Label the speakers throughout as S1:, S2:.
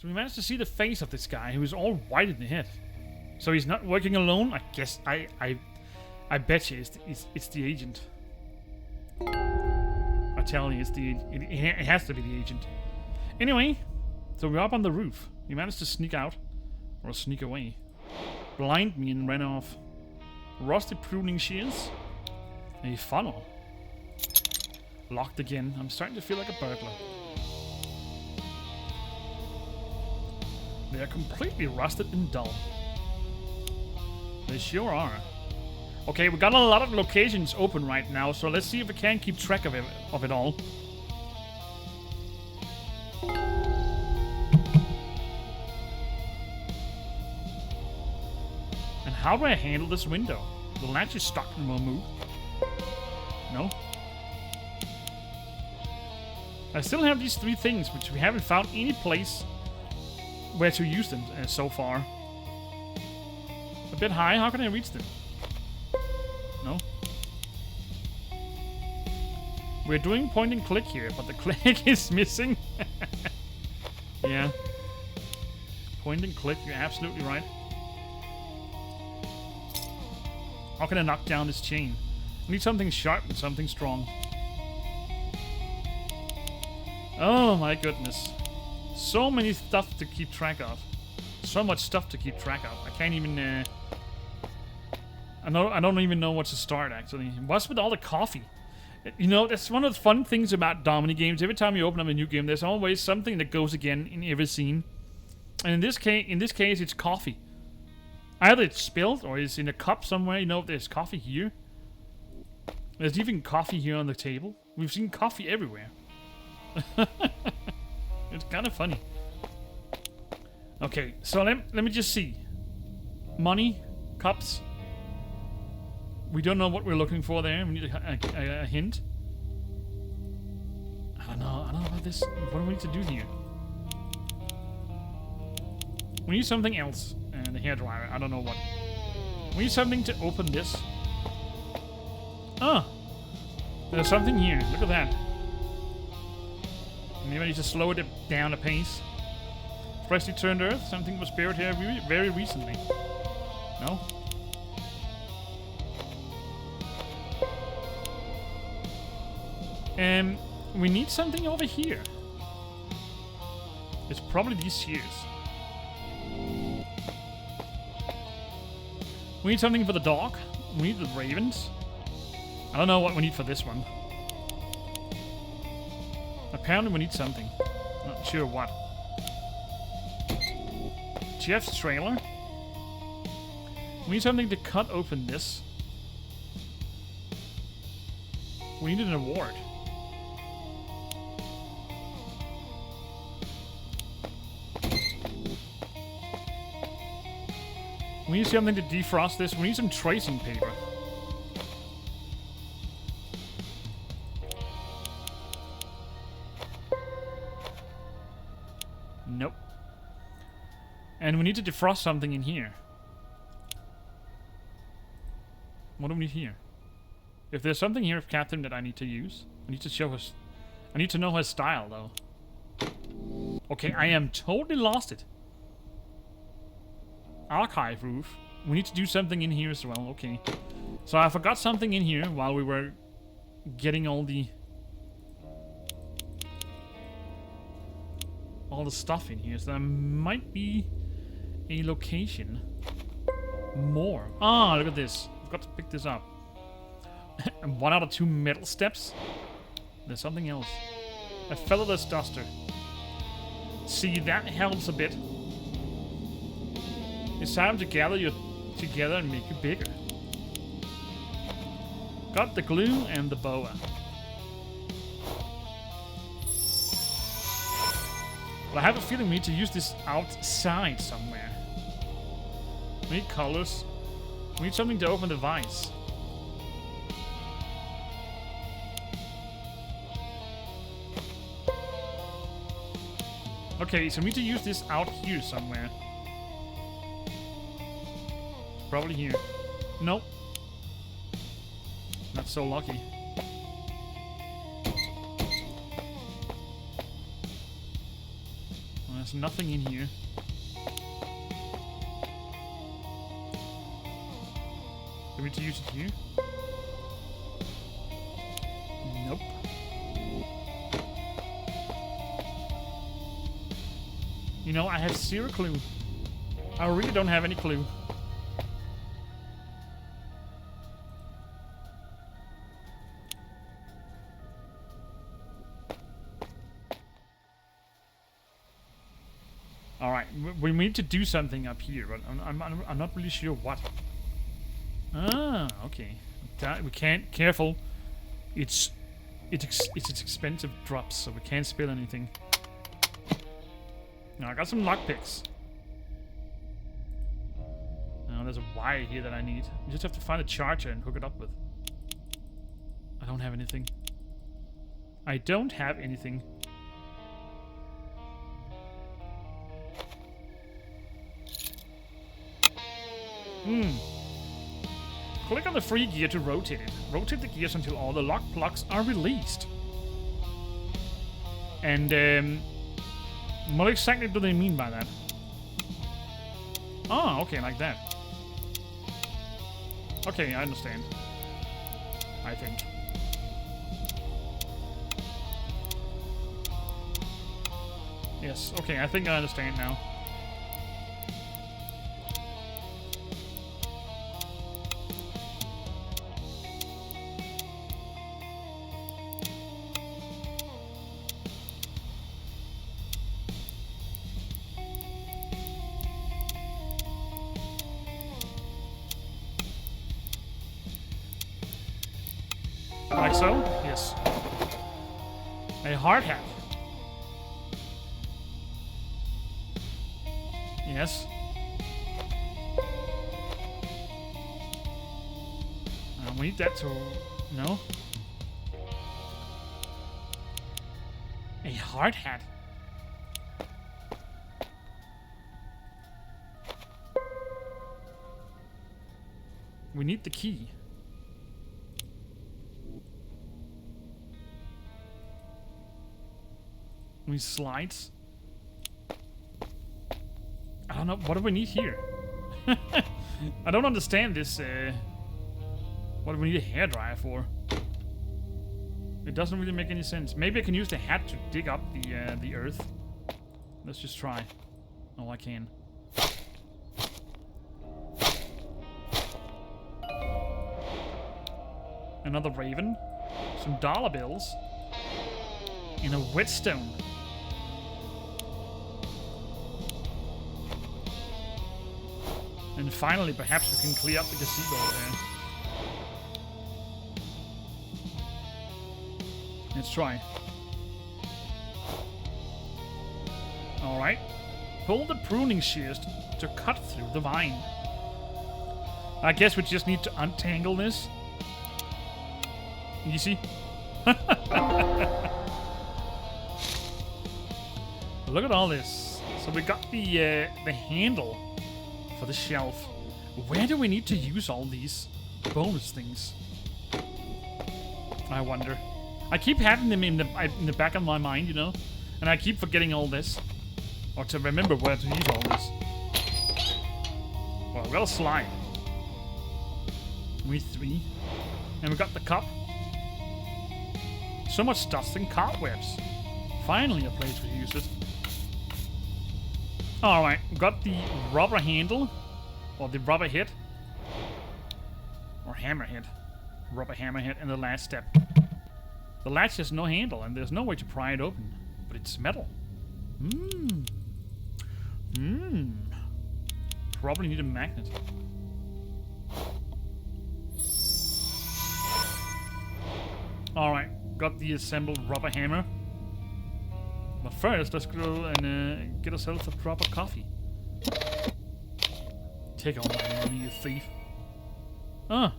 S1: So we managed to see the face of this guy who is all white in the head. So he's not working alone. I guess I bet you it's the agent. I tell you, it has to be the agent. Anyway, so we're up on the roof. We managed to sneak out or sneak away. Blind me and ran off. Rusty pruning shears. A funnel. Locked again. I'm starting to feel like a burglar. They are completely rusted and dull. They sure are. Okay, we got a lot of locations open right now, so let's see if we can keep track of it all. And how do I handle this window? The latch is stuck and will move. No? I still have these 3 things, which we haven't found any place where to use them so far. A bit high, how can I reach them? No? We're doing point and click here, but the click is missing. Yeah. Point and click, you're absolutely right. How can I knock down this chain? I need something sharp and something strong. Oh my goodness. So many stuff to keep track of. So much stuff to keep track of. I can't even... I don't even know what to start, actually. What's with all the coffee? You know, that's one of the fun things about Domini games. Every time you open up a new game, there's always something that goes again in every scene. And in this case, it's coffee. Either it's spilled or it's in a cup somewhere. You know, there's coffee here. There's even coffee here on the table. We've seen coffee everywhere. It's kind of funny. Okay, so let me just see. Money, cups. We don't know what we're looking for there. We need a hint. I don't know about this. What do we need to do here? We need something else. And the hairdryer. I don't know what. We need something to open this. Ah! There's something here. Look at that. Maybe I need to slow it down a pace. Freshly turned earth. Something was buried here very recently. No? We need something over here. It's probably these shears. We need something for the dog. We need the ravens. I don't know what we need for this one. Apparently we need something. Not sure what. Jeff's trailer. We need something to cut open this. We need an award. We need something to defrost this. We need some tracing paper. Nope. And we need to defrost something in here. What do we need here? If there's something here of Catherine that I need to use, I need to show her. I need to know her style, though. Okay, I am totally lost it. Archive roof. We need to do something in here as well. Okay. So I forgot something in here while we were getting all the stuff in here. So there might be a location. More. Ah, look at this. I've got to pick this up. And 1 out of 2 metal steps. There's something else. A featherless duster. See, that helps a bit. It's time to gather you together and make you bigger. Got the glue and the boa. But I have a feeling we need to use this outside somewhere. We need colors. We need something to open the vise. Okay, so we need to use this out here somewhere. Probably here. Nope. Not so lucky. There's nothing in here. Do we need to use it here? Nope. You know, I have zero clue. I really don't have any clue. Alright, we need to do something up here, but I'm not really sure what. Ah, okay. We can't. Careful. It's expensive drops, so we can't spill anything. Now I got some lockpicks. Now there's a wire here that I need. You just have to find a charger and hook it up with. I don't have anything. I don't have anything. Click on the free gear to rotate it. Rotate the gears until all the lock plugs are released. And what exactly do they mean by that? Oh, okay, like that. Okay, I understand. I think. Yes, okay, I think I understand now. Like so? Yes. A hard hat. Yes. We need that to... No? A hard hat. We need the key. We slides. I don't know. What do we need here? I don't understand this. What do we need a hairdryer for? It doesn't really make any sense. Maybe I can use the hat to dig up the earth. Let's just try. Oh, I can. Another raven. Some dollar bills. And a whetstone. And finally, perhaps we can clear up the gazebo there. Let's try. Alright. Pull the pruning shears to cut through the vine. I guess we just need to untangle this. Easy. Look at all this. So we got the handle for the shelf. Where do we need to use all these bonus things? I wonder. I keep having them in the back of my mind, you know, and I keep forgetting all this, or to remember where to use all this. Well, we'll slide. We 3, and we got the cup. So much dust and cobwebs. Finally, a place to use it. Alright, got the rubber handle, or the rubber head, or hammerhead. Rubber hammerhead in the last step. The latch has no handle, and there's no way to pry it open, but it's metal. Probably need a magnet. Alright, got the assembled rubber hammer. But first, let's go and get ourselves a proper coffee. Take all my money, you thief. Ah,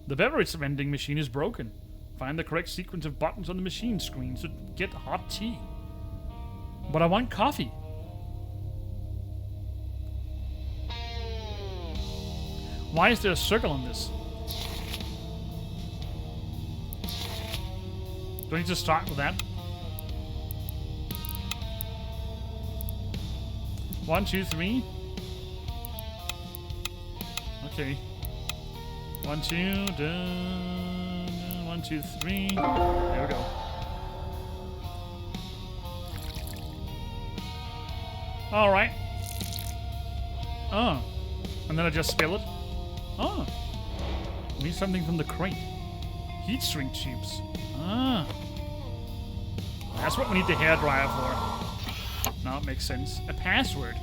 S1: the beverage vending machine is broken. Find the correct sequence of buttons on the machine screen to get hot tea. But I want coffee. Why is there a circle on this? Do I need to start with that? 1, 2, 3. Okay. 1, 2, dun, 1, 2, 3. There we go. Alright. Oh. And then I just spill it. Oh. Need something from the crate. Heat shrink tubes. Ah. That's what we need the hairdryer for. Now it makes sense. A password.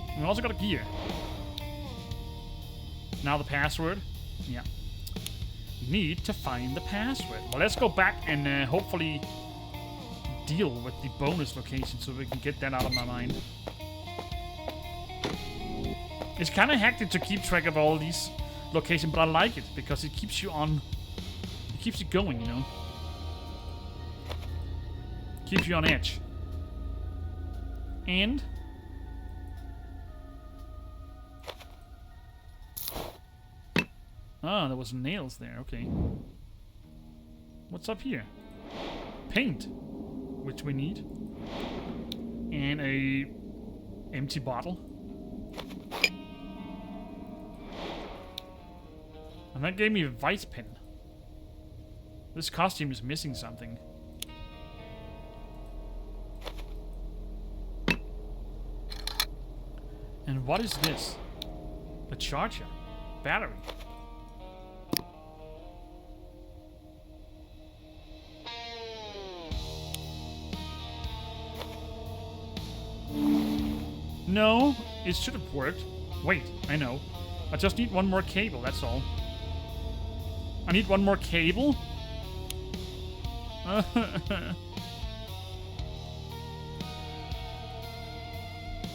S1: And we also got a gear. Now the password. Yeah. Need to find the password. Well, let's go back and hopefully deal with the bonus location so we can get that out of my mind. It's kind of hectic to keep track of all these locations, but I like it because it keeps you on. It keeps you going, you know. Keeps you on edge. And ah, there was nails there. Okay. What's up here? Paint, which we need, and a empty bottle. And that gave me a vice pen. This costume is missing something. And what is this? A charger. Battery. No, it should have worked. Wait, I know. I just need one more cable, that's all. I need one more cable?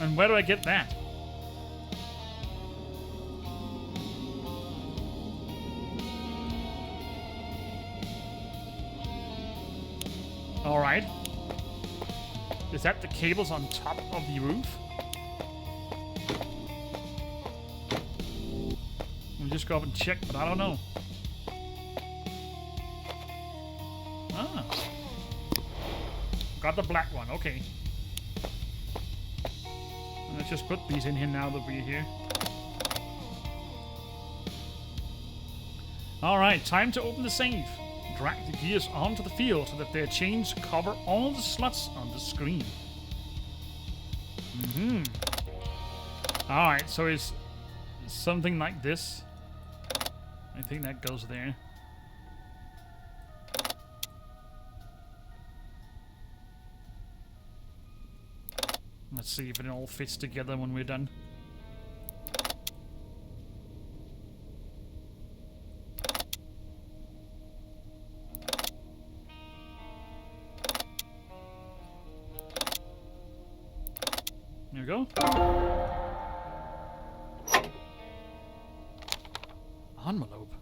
S1: And where do I get that? Alright. Is that the cables on top of the roof? Let me just go up and check, but I don't know. Ah. Got the black one, okay. Let's just put these in here now that we're here. Alright, time to open the safe. Drag the gears onto the field so that their chains cover all the slots on the screen. Alright, so it's something like this. I think that goes there. Let's see if it all fits together when we're done. There we go. Envelope.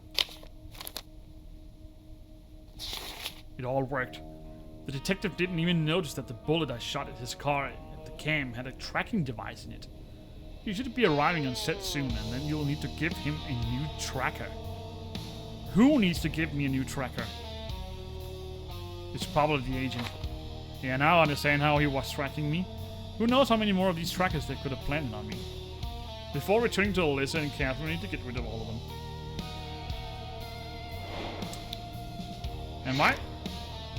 S1: It all worked. The detective didn't even notice that the bullet I shot at his car at the cam had a tracking device in it. He should be arriving on set soon, and then you'll need to give him a new tracker. Who needs to give me a new tracker? It's probably the agent. Yeah, now I understand how he was tracking me. Who knows how many more of these trackers they could have planted on me. Before returning to Alyssa and Catherine, I need to get rid of all of them. Am I?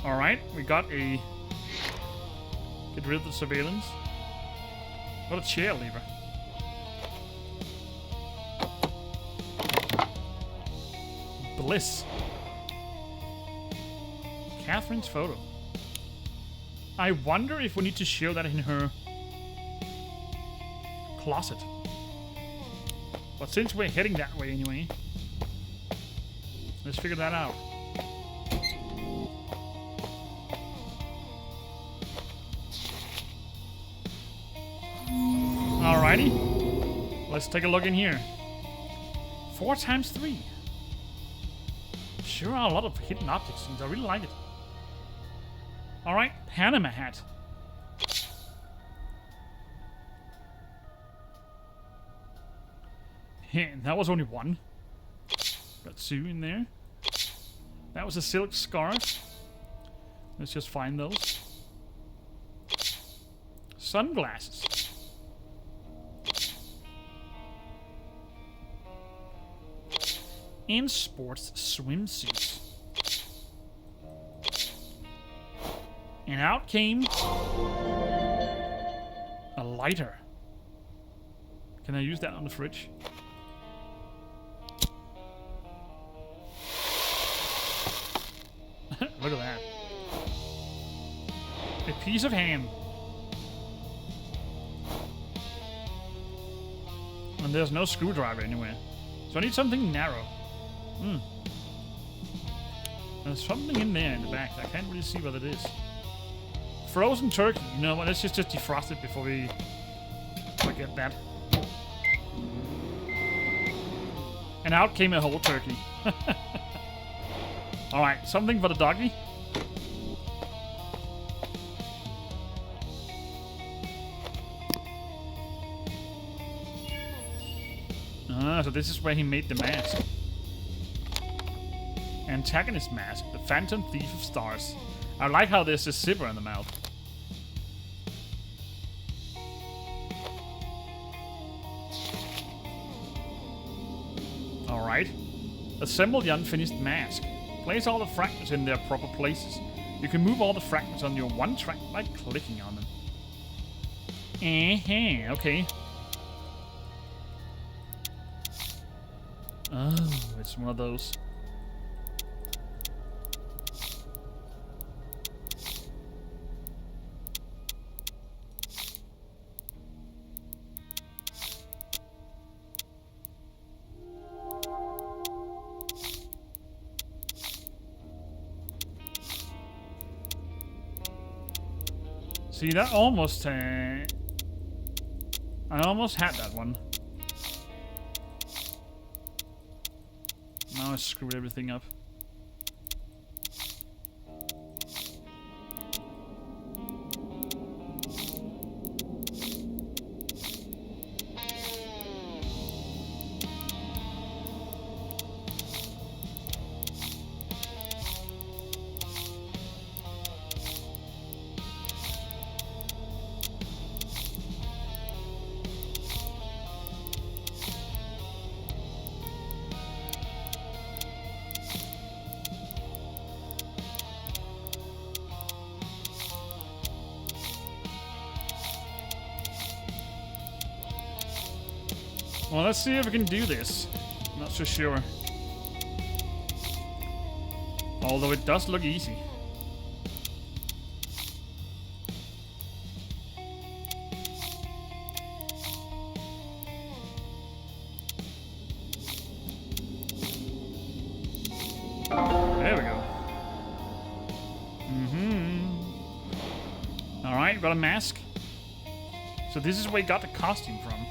S1: Alright, we got a... Get rid of the surveillance. What a chair lever. Bliss. Catherine's photo. I wonder if we need to show that in her closet. But since we're heading that way anyway, let's figure that out. Alrighty. Let's take a look in here. 4 times 3. Sure are a lot of hidden objects, and I really like it. Alright, Panama hat. Yeah, that was only one. Got 2 in there. That was a silk scarf. Let's just find those. Sunglasses. and sports swimsuits. And out came a lighter. Can I use that on the fridge? Look at that. A piece of ham. And there's no screwdriver anywhere. So I need something narrow. There's something in there in the back. I can't really see what it is. Frozen turkey. You know what? Let's just defrost it before we forget that. And out came a whole turkey. Alright, something for the doggy. So this is where he made the mask. Antagonist mask, the Phantom Thief of Stars. I like how there's a zipper in the mouth. Alright. Assemble the unfinished mask. Place all the fragments in their proper places. You can move all the fragments on your one track by clicking on them. Okay. Oh, it's one of those. See, that almost... I almost had that one. Now I screwed everything up. Well, let's see if we can do this. Not so sure. Although it does look easy. There we go. Alright, got a mask. So this is where he got the costume from.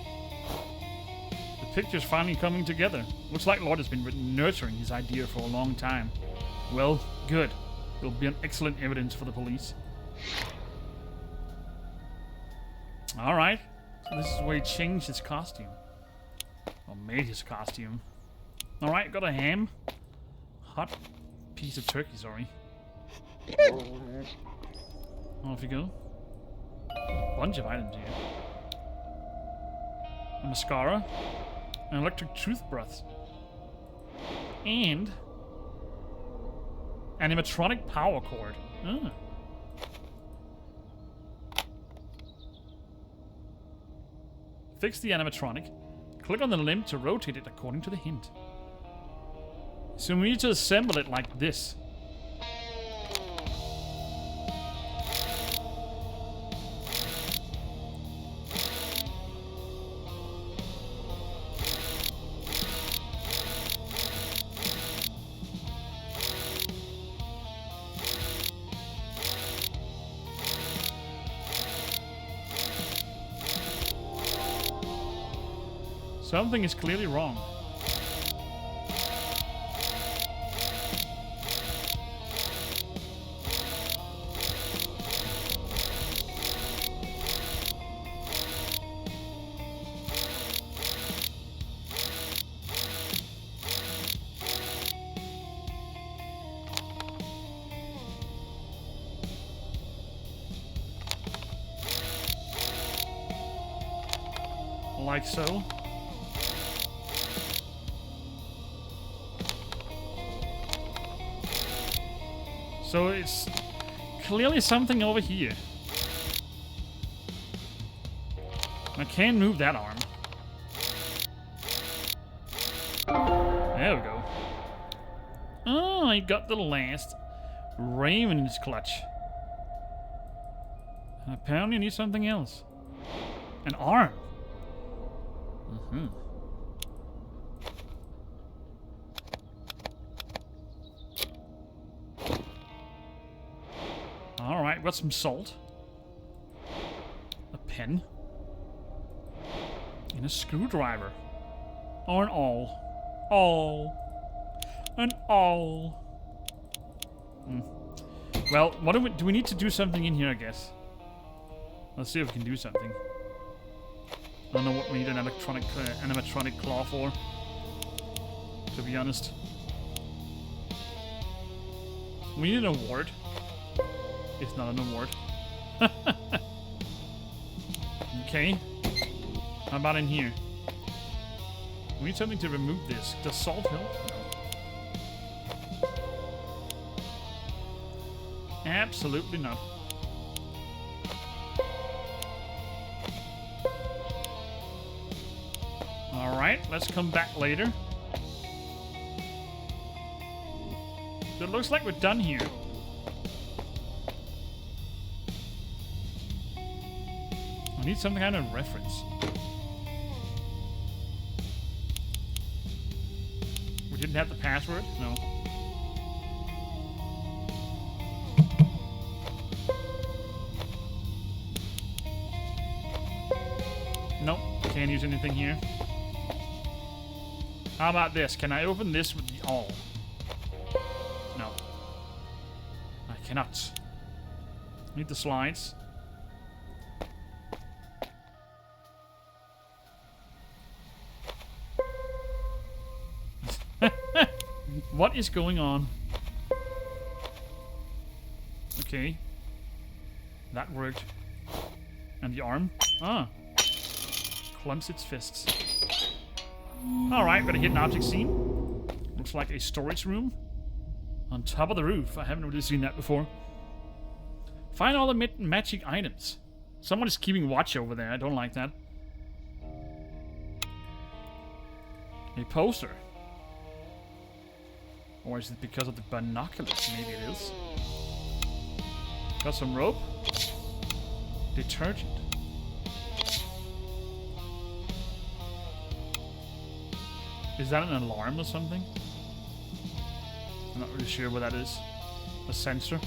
S1: Picture's finally coming together. Looks like Lord has been nurturing his idea for a long time. Well, good. It'll be an excellent evidence for the police. Alright. So this is where he changed his costume. Or made his costume. Alright, got a ham. Hot piece of turkey, sorry. Off you go. A bunch of items here. A mascara. An electric toothbrush. And animatronic power cord. Fix the animatronic. Click on the limb to rotate it according to the hint. So we need to assemble it like this. Something is clearly wrong. Like so. So it's clearly something over here. I can move that arm. There we go. Oh, I got the last raven in his clutch. And apparently I need something else. An arm. Mm-hmm. Alright, got some salt. A pen. And a screwdriver. Or an awl. An awl. Well, what do we need to do something in here, I guess. Let's see if we can do something. I don't know what we need an animatronic claw for, to be honest. We need an award. It's not an award. Okay. How about in here? We need something to remove this. Does salt help? No. Absolutely not. Alright, let's come back later. So it looks like we're done here. I need some kind of reference. We didn't have the password? No. Nope, can't use anything here. How about this? Can I open this with the awl? No. I cannot. Need the slides. What is going on? Okay. That worked. And the arm? Ah. Clench its fists. Alright, got a hidden object scene. Looks like a storage room. On top of the roof. I haven't really seen that before. Find all the magic items. Someone is keeping watch over there. I don't like that. A poster. Or is it because of the binoculars? Maybe it is. Got some rope. Detergent. Is that an alarm or something? I'm not really sure what that is. A sensor.